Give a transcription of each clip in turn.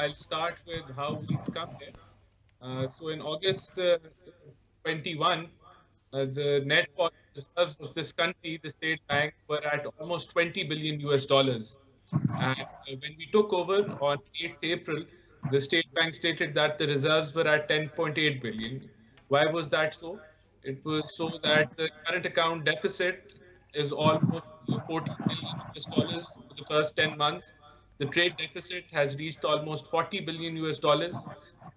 I'll start with how we've come there. So in August 21, the net foreign reserves of this country, the state bank, were at almost 20 billion US dollars. And when we took over on 8th April, the state bank stated that the reserves were at 10.8 billion. Why was that so? It was so that the current account deficit is almost 14 billion US dollars for the first 10 months. The trade deficit has reached almost 40 billion US dollars.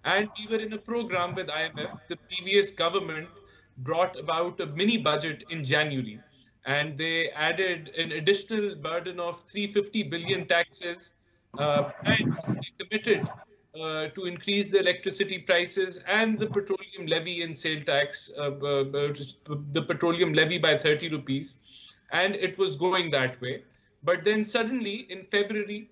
And we were in a program with IMF. The previous government brought about a mini budget in January, and they added an additional burden of 350 billion taxes, and they committed to increase the electricity prices and the petroleum levy and sale tax, the petroleum levy by 30 rupees. And it was going that way. But then suddenly in February,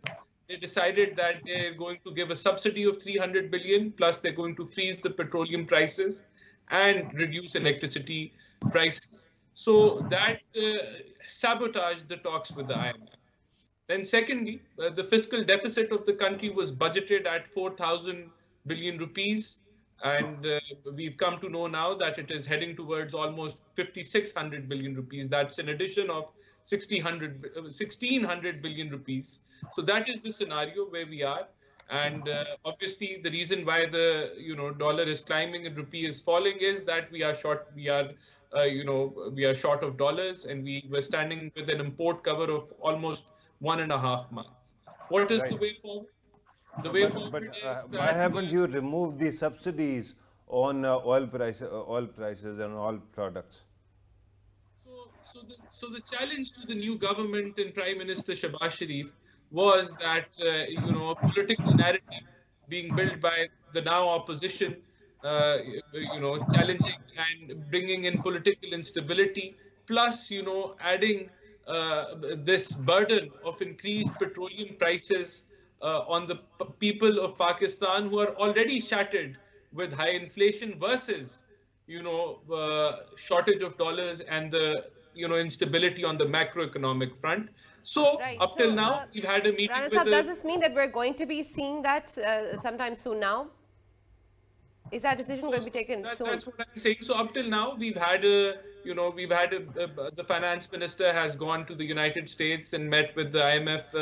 they decided that they're going to give a subsidy of 300 billion, plus they're going to freeze the petroleum prices and reduce electricity prices. So that sabotaged the talks with the IMF. Then secondly, the fiscal deficit of the country was budgeted at 4,000 billion rupees. And we've come to know now that it is heading towards almost 5,600 billion rupees. That's an addition of 1,600 billion rupees. So that is the scenario where we are. And obviously, the reason why the dollar is climbing and rupee is falling is that we are short. We are short of dollars, and we were standing with an import cover of almost 1.5 months. What is the way forward? The way forward is why haven't you removed the subsidies on oil prices and all products? So the challenge to the new government and Prime Minister Shehbaz Sharif was that a political narrative being built by the now opposition, challenging and bringing in political instability, plus adding this burden of increased petroleum prices on the people of Pakistan, who are already shattered with high inflation, versus shortage of dollars and the instability on the macroeconomic front. So up till now, we've had a meeting Rana with Sahab, does this mean that we're going to be seeing that sometime soon now? Is that decision going to be taken soon? That's what I'm saying. So up till now, we've had the finance minister has gone to the United States and met with the IMF,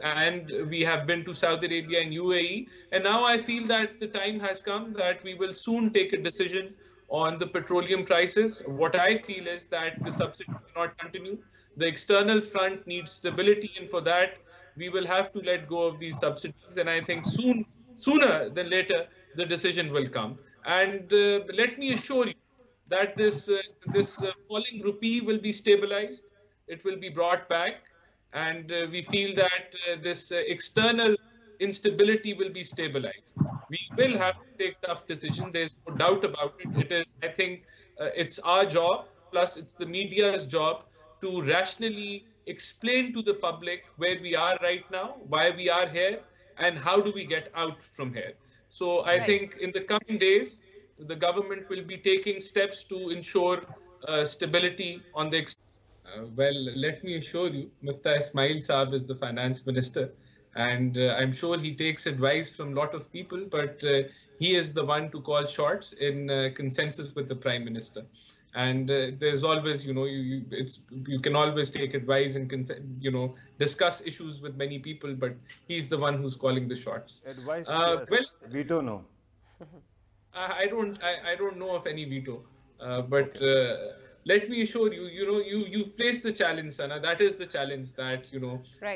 and we have been to Saudi Arabia and UAE. And now I feel that the time has come that we will soon take a decision on the petroleum prices. What I feel is that the subsidy cannot continue. The external front needs stability, and for that, we will have to let go of these subsidies. And I think sooner than later, the decision will come. And let me assure you that this falling rupee will be stabilized. It will be brought back, and we feel that this external instability will be stabilized. We will have to take tough decisions. There's no doubt about it. It is, I think, it's our job, plus it's the media's job, to rationally explain to the public where we are right now, why we are here, and how do we get out from here. So I think in the coming days, the government will be taking steps to ensure stability on the well, let me assure you, Miftah Ismail Saab is the finance minister, and I'm sure he takes advice from a lot of people, but he is the one to call shots in consensus with the Prime Minister. And there's always, you can always take advice and discuss issues with many people, but he's the one who's calling the shots. Advice? Well, veto, no. I don't know of any veto, but let me assure you, you've placed the challenge, Sana. That is the challenge that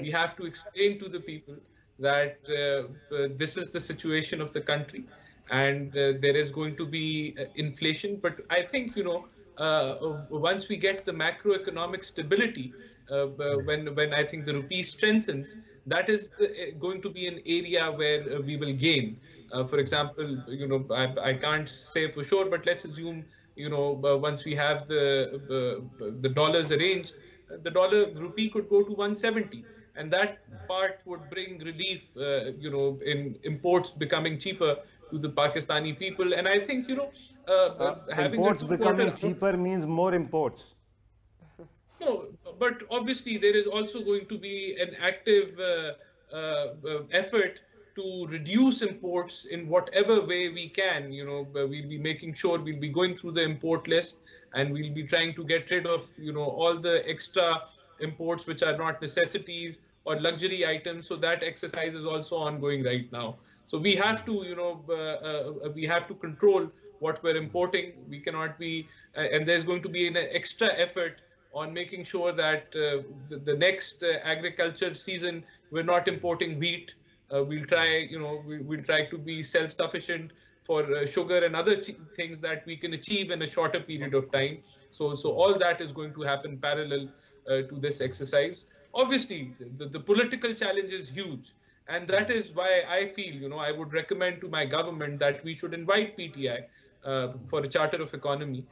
we have to explain to the people that this is the situation of the country, and there is going to be inflation. But I think once we get the macroeconomic stability, when I think the rupee strengthens, that is going to be an area where we will gain. For example, I can't say for sure, but let's assume, once we have the dollars arranged, the rupee could go to 170, and that part would bring relief, in imports becoming cheaper to the Pakistani people. And I think, having imports becoming cheaper means more imports. No, but obviously there is also going to be an active effort to reduce imports in whatever way we can. We'll be making sure we'll be going through the import list, and we'll be trying to get rid of, all the extra imports which are not necessities or luxury items. So that exercise is also ongoing right now. So we have to, we have to control what we're importing. We cannot be, and there's going to be an extra effort on making sure that the next agriculture season we're not importing wheat. We'll try, we'll try to be self-sufficient for sugar and other things that we can achieve in a shorter period of time. So all that is going to happen parallel to this exercise. Obviously, the political challenge is huge. And that is why I feel, I would recommend to my government that we should invite PTI for a Charter of Economy,